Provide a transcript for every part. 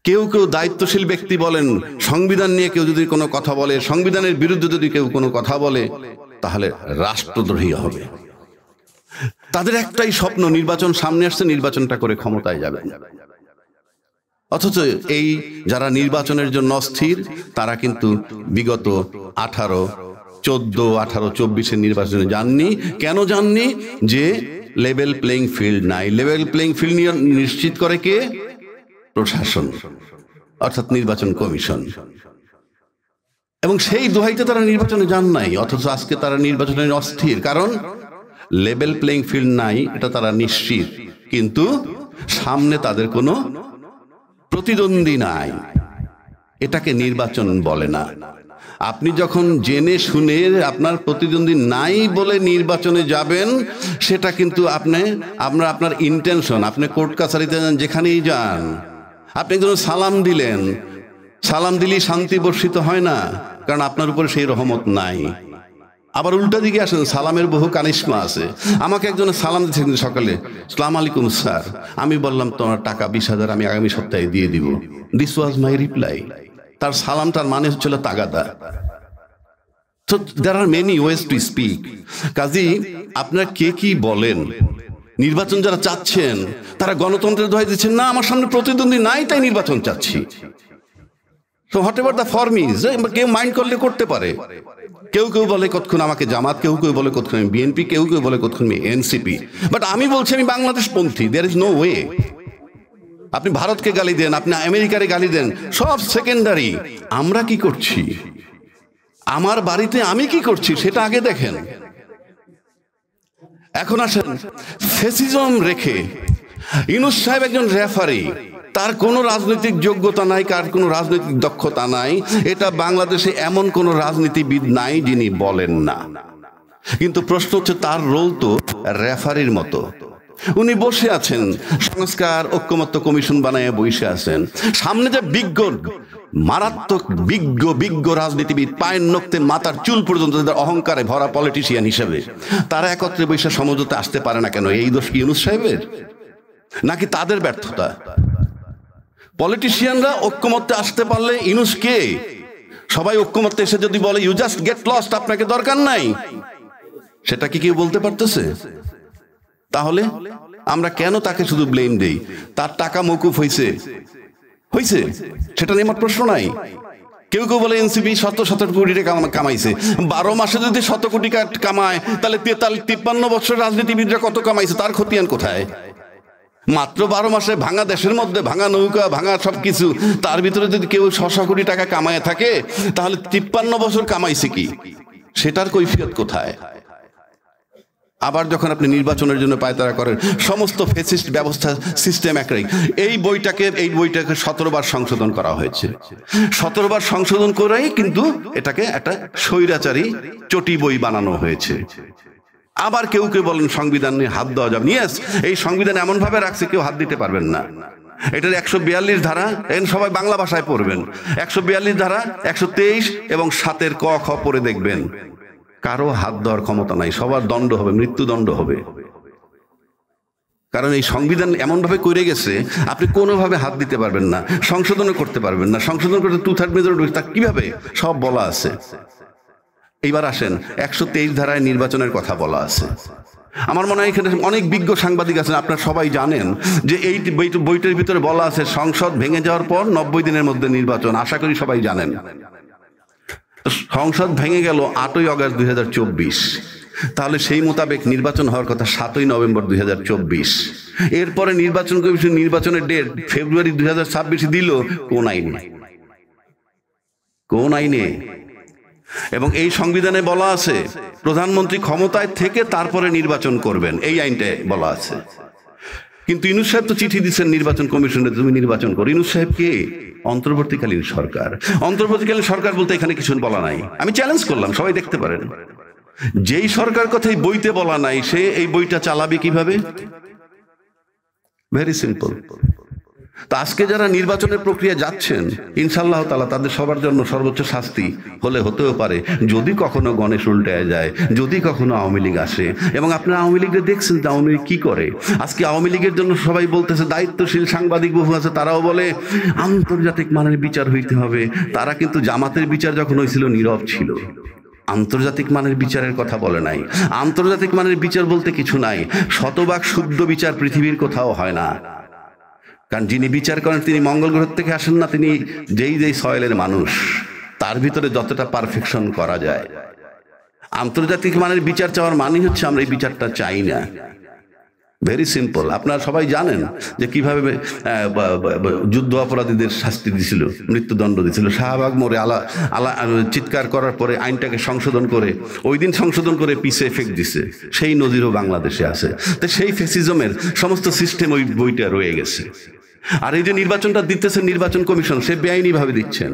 কেউ কেউ দায়িত্বশীল ব্যক্তি বলেন, সংবিধান নিয়ে কেউ যদি কোনো কথা বলে, সংবিধানের বিরুদ্ধে যদি কেউ কোনো কথা বলে, তাহলে রাষ্ট্রদ্রোহী হবে। তাদের একটাই স্বপ্ন, নির্বাচন সামনে আসছে, নির্বাচনটা করে ক্ষমতায় যাবেন। অথচ এই যারা নির্বাচনের জন্য অস্থির, তারা কিন্তু বিগত 18, 14, 18, 24 নির্বাচনে যাননি। কেন যাননি? যে লেভেল প্লেইং ফিল্ড নাই। লেভেল প্লেইং ফিল্ড নিশ্চিত করে কে? প্রশাসন, অর্থাৎ নির্বাচন কমিশন। এবং সেই দোহাইতে তারা নির্বাচনে যান নাই। অথচ আজকে তারা নির্বাচনে অস্থির, কারণ লেভেল প্লেইং ফিল্ড নাই, এটা তারা নিশ্চিত। কিন্তু সামনে তাদের কোনো প্রতিদ্বন্দ্বী নাই। এটাকে নির্বাচন বলে না। আপনি যখন জেনে শুনে আপনার প্রতিদ্বন্দ্বী নাই বলে নির্বাচনে যাবেন, সেটা কিন্তু আপনার ইন্টেনশন। আপনি কোর্ট কাছারিতে যান, যেখানেই যান, আপনি একজন সালাম দিলেন, সালাম দিলেই শান্তি বর্ষিত হয় না, কারণ আপনার উপরে সেই রহমত নাই। আবার উল্টা দিকে আসেন, সালামের বহু কারিশমা আছে। আমাকে একজন সালাম দিচ্ছে সকালে, আসসালামু আলাইকুম স্যার। আমি বললাম তোমার টাকা 20,000 আমি আগামী সপ্তাহে দিয়ে দিব। This was my reply. তার সালামটার মানে হচ্ছিল তাগাদা। So there are many ways to speak. কাজী আপনারা কে কি বলেন, নির্বাচন যারা চাচ্ছেন তারা গণতন্ত্রের দোহাই দিচ্ছেন না, আমার সামনে প্রতিদ্বন্দ্বী নাই তাই নির্বাচন চাচ্ছি। So whatever the form is, কেউ মাইন্ড করলে করতে পারে। কেউ কেউ বলে কতক্ষণ আমাকে জামাত, কেউ কেউ বলে কতক্ষণ আমি বিএনপি, কেউ কেউ বলে কতক্ষণ আমি এনসিপি। বাট আমি বলছি আমি বাংলাদেশ পন্থী। There is no way. আপনি ভারতকে গালি দেন, আপনি আমেরিকারে গালি দেন, সব সেকেন্ডারি। আমরা কি করছি, আমার বাড়িতে আমি কি করছি সেটা আগে দেখেন। এখন আসেন, ফ্যাসিজম রেখে ইউনূস সাহেব একজন রেফারি, তার কোনো রাজনৈতিক যোগ্যতা নাই, কার কোনো রাজনৈতিক দক্ষতা নাই। এটা বাংলাদেশে এমন কোনো রাজনীতিবিদ নাই যিনি বলেন না। কিন্তু প্রশ্ন হচ্ছে, তার রোল তো রেফারির মতো। উনি বসে আছেন, সংস্কার ঐক্যমত্য কমিশন বানায় বসে আছেন। সামনে যে বিজ্ঞ, মারাত্মক বিজ্ঞ রাজনীতিবিদ, পায়ের নখতে মাথার চুল পর্যন্ত তাদের অহংকারে ভরা পলিটিশিয়ান হিসেবে, তারা একত্রে বসে সমঝোতে আসতে পারে না কেন? এই দোষ কি ইউনূস সাহেবের, নাকি তাদের ব্যর্থতা? পলিটিশিয়ানরা ঐক্যমত্যে আসতে পারলে ইউনূস কে? সবাই ঐক্যমত্যে এসে যদি বলে ইউ জাস্ট গেট লস্ট, আপনাকে দরকার নাই, সেটা কি কেউ বলতে পারতেছে? তাহলে আমরা কেন তাকে শুধু ব্লেম দেই? তার টাকা মওকুফ হয়েছে, সেটা নিয়ে আমার প্রশ্ন নাই। কেউ কেউ বলে এনসিপি 100 কোটি টাকা কামাইছে। 12 মাসে যদি 100 কোটি কামায়, তাহলে 53 বছর রাজনীতিবিদরা কত কামাইছে? তার খতিয়ান কোথায়? মাত্র 12 মাসে ভাঙা দেশের মধ্যে, ভাঙা নৌকা, ভাঙা সবকিছু, তার ভিতরে যদি কেউ 600 কোটি টাকা কামায় থাকে, তাহলে 53 বছর কামাইছে কি? সেটার কৈফিয়ত কোথায়? আবার যখন আপনি নির্বাচনের জন্য পায়তারা করেন, সমস্ত ফ্যাসিস্ট ব্যবস্থা, সিস্টেম একই। এই বইটাকে 17 বার সংশোধন করা হয়েছে। 17 বার সংশোধন করেই কিন্তু এটাকে একটা স্বৈরাচারী চটি বই বানানো হয়েছে। আবার কেউ কেউ বলেন সংবিধান নিয়ে হাত দেওয়া যাবে। ইয়েস, এই সংবিধান এমন ভাবে রাখছে কেউ হাত দিতে পারবেন না। এটার 142 ধারা, সবাই বাংলা ভাষায় পড়বেন। 142 ধারা, 123 এবং 7 ক খ পড়ে দেখবেন, কারো হাত দেওয়ার ক্ষমতা নাই। সবার দণ্ড হবে, মৃত্যুদণ্ড হবে। কারণ এই সংবিধান এমন ভাবে করে গেছে, আপনি কোনোভাবে হাত দিতে পারবেন না, সংশোধনও করতে পারবেন না। সংশোধন করতে 2/3 মেজরিটি, তা কিভাবে? সব বলা আছে। এইবার আসেন, 123 ধারায় নির্বাচনের কথা বলা আছে। আমার মনে হয় এখানে অনেক বিজ্ঞ সাংবাদিক আছেন, আপনারা সবাই জানেন যে এই বইটার ভিতরে বলা আছে সংসদ ভেঙে যাওয়ার পর 90 দিনের মধ্যে নির্বাচন। আশা করি সবাই জানেন। সংসদ ভেঙে গেল 8ই অগাস্ট 2024, তাহলে সেই মোতাবেক নির্বাচন হওয়ার কথা 7ই নভেম্বর 2024। এরপরে নির্বাচন কমিশন নির্বাচনের ডেট ফেব্রুয়ারি 2026 দিল। কোন আইনে? এবং এই সংবিধানে বলা আছে প্রধানমন্ত্রী ক্ষমতায় থেকে তারপরে নির্বাচন করবেন, এই আইনটা বলা আছে। কিন্তু ইউনূস সাহেব তো চিঠি দিচ্ছেন নির্বাচন কমিশনে, তুমি নির্বাচন করো। ইউনূস সাহেব কে? অন্তর্বর্তীকালীন সরকার। অন্তর্বর্তীকালীন সরকার বলতে এখানে কিছু বলা নাই। আমি চ্যালেঞ্জ করলাম, সবাই দেখতে পারেন। যেই সরকার কথাই বইতে বলা নাই, সে এই বইটা চালাবে কিভাবে? Very simple. তা আজকে যারা নির্বাচনের প্রক্রিয়া যাচ্ছেন, ইনশাআল্লাহ তাআলা তাদের সবার জন্য সর্বোচ্চ শাস্তি হতেও পারে যদি কখনো গণেশ উল্টায় যায়, যদি কখনো আওয়ামী লীগ আসে। এবং আপনারা আওয়ামী লীগকে দেখছেন যে আওয়ামী লীগ কি করে। আজকে আওয়ামী লীগের জন্য সবাই বলতেছে, দায়িত্বশীল সাংবাদিক বহু আছে, তারাও বলে আন্তর্জাতিক মানের বিচার হইতে হবে। তারা কিন্তু জামাতের বিচার যখন হয়েছিল নীরব ছিল, আন্তর্জাতিক মানের বিচারের কথা বলে নাই। আন্তর্জাতিক মানের বিচার বলতে কিছু নাই, শতভাগ শুদ্ধ বিচার পৃথিবীর কোথাও হয় না। কারণ যিনি বিচার করেন তিনি মঙ্গল গ্রহ থেকে আসেন না, তিনি যেই সয়েলের মানুষ, তার ভিতরে যতটা পারফেকশন করা যায়। আন্তর্জাতিক মানের বিচার চাওয়ার মানে হচ্ছে আমরা এই বিচারটা চাই না। Very simple. আপনারা সবাই জানেন যে কিভাবে যুদ্ধ অপরাধীদের শাস্তি দিছিল, মৃত্যুদণ্ড দিছিল। শাহবাগ মোড়ে চিৎকার করার পরে আইনটাকে সংশোধন করে, ওই দিন সংশোধন করে পিছে এফেক্ট দিছে। সেই নজিরও বাংলাদেশে আছে। তো সেই ফ্যাসিজমের সমস্ত সিস্টেম ওই বইটা রয়ে গেছে। আর এই যে নির্বাচনটা দিতেছেন নির্বাচন কমিশন, সে বেআইনি ভাবে দিচ্ছেন।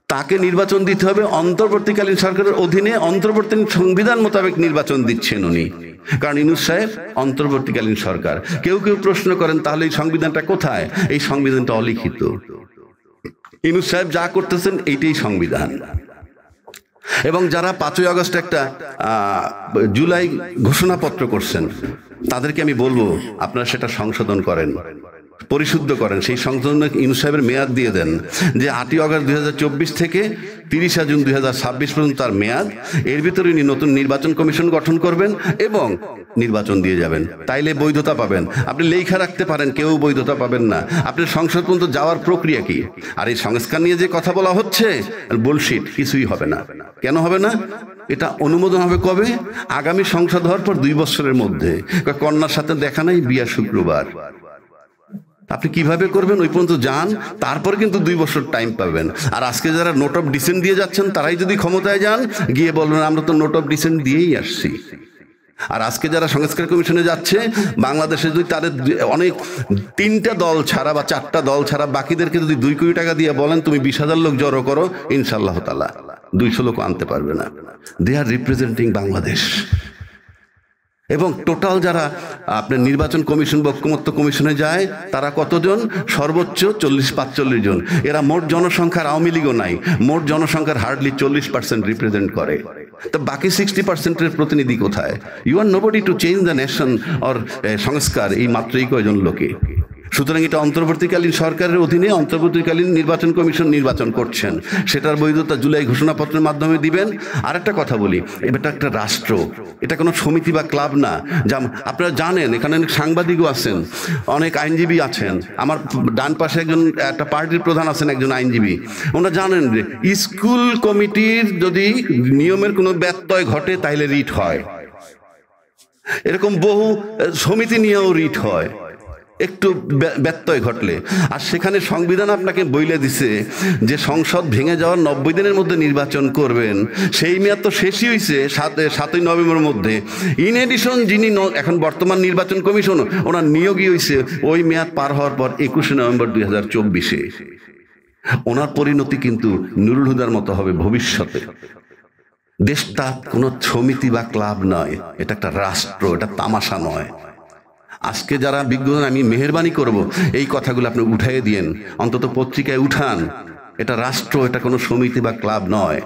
তাকে নির্বাচন দিতে হবে অন্তর্বর্তীকালীন সরকারের অধীনে, অন্তর্বর্তী সংবিধান মোতাবেক নির্বাচন দিচ্ছেন উনি। কারণ ইউনূস সাহেব অন্তর্বর্তীকালীন সরকার। কেউ প্রশ্ন করেন তাহলে এই সংবিধানটা কোথায়? এই সংবিধানটা অলিখিত। ইউনূস সাহেব যা করতেছেন এইটাই সংবিধান। এবং যারা 5ই আগস্ট একটা জুলাই ঘোষণাপত্র করছেন, তাদেরকে আমি বলবো আপনারা সেটা সংশোধন করেন, পরিশুদ্ধ করেন। সেই সংশোধনে ইউনূস সাহেবের মেয়াদ দিয়ে দেন যে 8ই আগস্ট 2024 থেকে 30 জুন 2026 পর্যন্ত তার মেয়াদ। এর ভিতরে উনি নতুন নির্বাচন কমিশন গঠন করবেন এবং নির্বাচন দিয়ে যাবেন। তাইলে বৈধতা পাবেন। আপনি লেখা রাখতে পারেন, কেউ বৈধতা পাবেন না। আপনার সংসদ পর্যন্ত যাওয়ার প্রক্রিয়া কি? আর এই সংস্কার নিয়ে যে কথা বলা হচ্ছে, বুলশিট, কিছুই হবে না। কেন হবে না? এটা অনুমোদন হবে কবে? আগামী সংসদ হওয়ার পর 2 বছরের মধ্যে। কন্যার সাথে দেখা নাই, বিয়া শুক্রবার। আপনি কিভাবে করবেন? ওই পর্যন্ত যান, তারপরে কিন্তু 2 বছর টাইম পাবেন। আর আজকে যারা নোট অফ ডিসেন্ট দিয়ে যাচ্ছেন, তারাই যদি ক্ষমতায় যান, গিয়ে বলবেন আমরা তো নোট অফ ডিসেন্ট দিয়েই আসছি। আর আজকে যারা সংস্কার কমিশনে যাচ্ছে, বাংলাদেশে যদি তাদের অনেক 3টা দল ছাড়া বা 4টা দল ছাড়া বাকিদেরকে যদি 2 কোটি টাকা দিয়ে বলেন তুমি 20,000 লোক জড়ো করো, ইনশাআল্লাহ তাআলা 200 লোক আনতে পারবে না। দে আর রিপ্রেজেন্টিং বাংলাদেশ। এবং টোটাল যারা আপনার নির্বাচন কমিশন বা ঐকমত্য কমিশনে যায়, তারা কতজন? সর্বোচ্চ 40-45 জন। এরা মোট জনসংখ্যার, আওয়ামী লীগও নাই, মোট জনসংখ্যার হার্ডলি 40% রিপ্রেজেন্ট করে। তো বাকি 60%-এর প্রতিনিধি কোথায়? You are nobody to change the nation or সংস্কার, এই মাত্রই কয়জন লোকে। সুতরাং এটা অন্তর্বর্তীকালীন সরকারের অধীনে অন্তর্বর্তীকালীন নির্বাচন কমিশন নির্বাচন করছেন, সেটার বৈধতা জুলাই ঘোষণাপত্রের মাধ্যমে দিবেন। আর একটা কথা বলি, এটা একটা রাষ্ট্র, এটা কোনো সমিতি বা ক্লাব না। যা আপনারা জানেন, এখানে অনেক সাংবাদিকও আছেন, অনেক আইনজীবী আছেন। আমার ডান পাশে একটা পার্টির প্রধান আছেন, একজন আইনজীবী। ওনারা জানেন যে স্কুল কমিটির যদি নিয়মের কোনো ব্যত্যয় ঘটে তাহলে রিট হয়। এরকম বহু সমিতি নিয়েও রিট হয় একটু ব্যত্যয় ঘটলে। আর সেখানে সংবিধান আপনাকে বইলে দিছে যে সংসদ ভেঙে যাওয়ার 90 দিনের মধ্যে নির্বাচন করবেন। সেই মেয়াদ তো শেষই হয়েছে 7ই নভেম্বরের মধ্যে। ইন এডিশন যিনি এখন বর্তমান নির্বাচন কমিশন, ওনার নিয়োগই হয়েছে ওই মেয়াদ পার হওয়ার পর 21 নভেম্বর 2024-এ। ওনার পরিণতি কিন্তু নুরুল হুদার মতো হবে ভবিষ্যতে। দেশটা কোনো সমিতি বা ক্লাব নয়, এটা একটা রাষ্ট্র, এটা তামাশা নয়। আজকে যারা বিজ্ঞজন, আমি মেহেরবানি করব এই কথাগুলো আপনি উঠাইয়ে দিয়েন, অন্তত পত্রিকায় উঠান। এটা রাষ্ট্র, এটা কোনো সমিতি বা ক্লাব নয়।